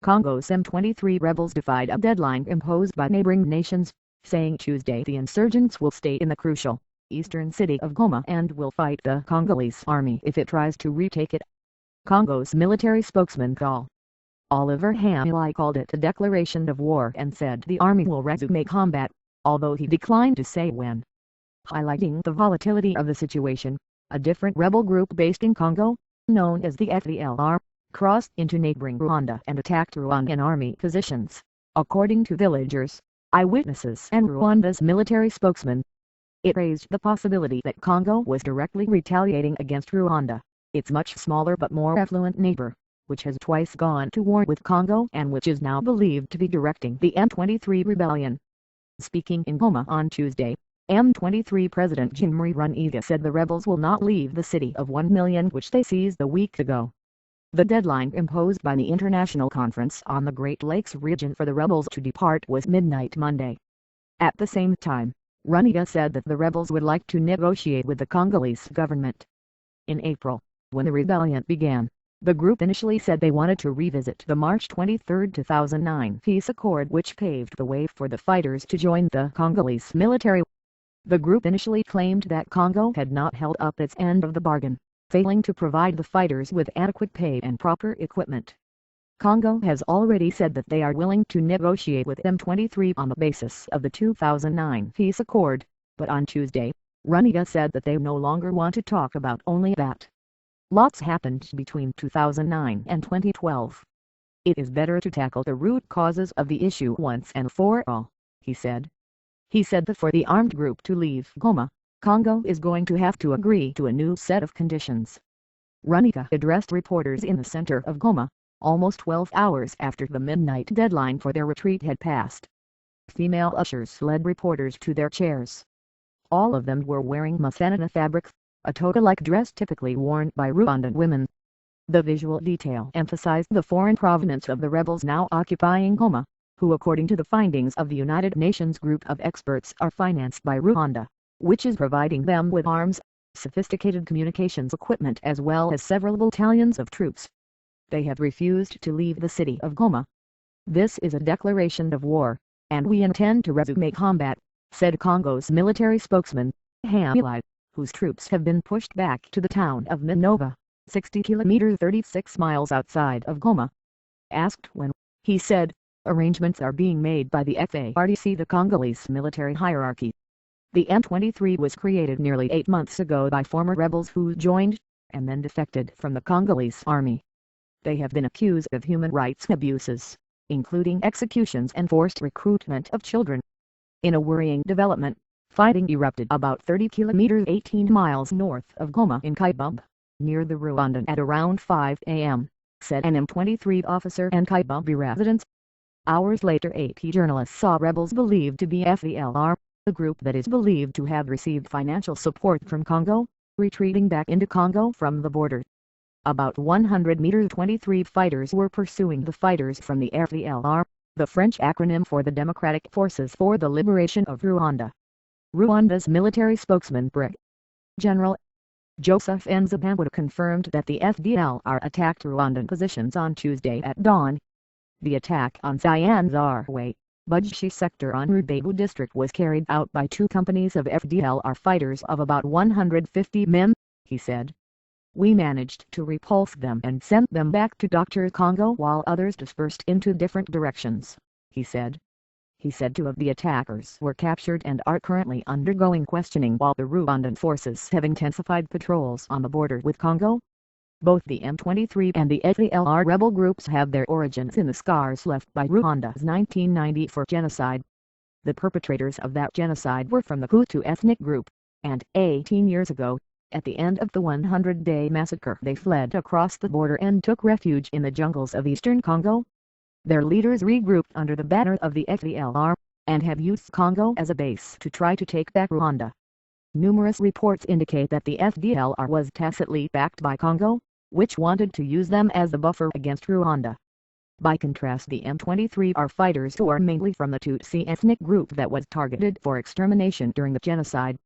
Congo's M23 rebels defied a deadline imposed by neighboring nations, saying Tuesday the insurgents will stay in the crucial eastern city of Goma and will fight the Congolese army if it tries to retake it. Congo's military spokesman Oliver Hamilai called it a declaration of war and said the army will resume combat, although he declined to say when. Highlighting the volatility of the situation, a different rebel group based in Congo, known as the FDLR, crossed into neighboring Rwanda and attacked Rwandan army positions, according to villagers, eyewitnesses and Rwanda's military spokesman. It raised the possibility that Congo was directly retaliating against Rwanda, its much smaller but more affluent neighbor, which has twice gone to war with Congo and which is now believed to be directing the M23 rebellion. Speaking in Goma on Tuesday, M23 President Jean-Marie Runiga said the rebels will not leave the city of 1 million which they seized a week ago. The deadline imposed by the International Conference on the Great Lakes region for the rebels to depart was midnight Monday. At the same time, Runiga said that the rebels would like to negotiate with the Congolese government. In April, when the rebellion began, the group initially said they wanted to revisit the March 23, 2009 peace accord which paved the way for the fighters to join the Congolese military. The group initially claimed that Congo had not held up its end of the bargain, failing to provide the fighters with adequate pay and proper equipment. Congo has already said that they are willing to negotiate with M23 on the basis of the 2009 peace accord, but on Tuesday, Runiga said that they no longer want to talk about only that. Lots happened between 2009 and 2012. It is better to tackle the root causes of the issue once and for all, he said. He said that for the armed group to leave Goma, Congo is going to have to agree to a new set of conditions. Runiga addressed reporters in the center of Goma, almost 12 hours after the midnight deadline for their retreat had passed. Female ushers led reporters to their chairs. All of them were wearing Masanana fabrics, a toga-like dress typically worn by Rwandan women. The visual detail emphasized the foreign provenance of the rebels now occupying Goma, who according to the findings of the United Nations group of experts are financed by Rwanda, which is providing them with arms, sophisticated communications equipment as well as several battalions of troops. They have refused to leave the city of Goma. This is a declaration of war, and we intend to resume combat, said Congo's military spokesman, Hamilai, whose troops have been pushed back to the town of Minova, 60 km 36 miles outside of Goma. Asked when, he said, arrangements are being made by the FARDC, the Congolese military hierarchy. The M23 was created nearly 8 months ago by former rebels who joined, and then defected from the Congolese army. They have been accused of human rights abuses, including executions and forced recruitment of children. In a worrying development, fighting erupted about 30 km 18 miles north of Goma in Kaibumba, near the Rwandan at around 5 a.m., said an M23 officer and Kaibumba residents. Hours later AP journalists saw rebels believed to be FDLR, the group that is believed to have received financial support from Congo, retreating back into Congo from the border. About 100 meters 23 fighters were pursuing the fighters from the FDLR, the French acronym for the Democratic Forces for the Liberation of Rwanda. Rwanda's military spokesman Brig. General Joseph Nzabamwita confirmed that the FDLR attacked Rwandan positions on Tuesday at dawn. The attack on Nyanza-Way, Budgeshi sector on Rubebu district was carried out by 2 companies of FDLR fighters of about 150 men, he said. We managed to repulse them and send them back to Dr. Congo while others dispersed into different directions, he said. He said 2 of the attackers were captured and are currently undergoing questioning while the Rwandan forces have intensified patrols on the border with Congo. Both the M23 and the FDLR rebel groups have their origins in the scars left by Rwanda's 1994 genocide. The perpetrators of that genocide were from the Hutu ethnic group, and 18 years ago, at the end of the 100-day massacre, they fled across the border and took refuge in the jungles of eastern Congo. Their leaders regrouped under the banner of the FDLR, and have used Congo as a base to try to take back Rwanda. Numerous reports indicate that the FDLR was tacitly backed by Congo, which wanted to use them as a buffer against Rwanda. By contrast, the M23 are fighters who are mainly from the Tutsi ethnic group that was targeted for extermination during the genocide.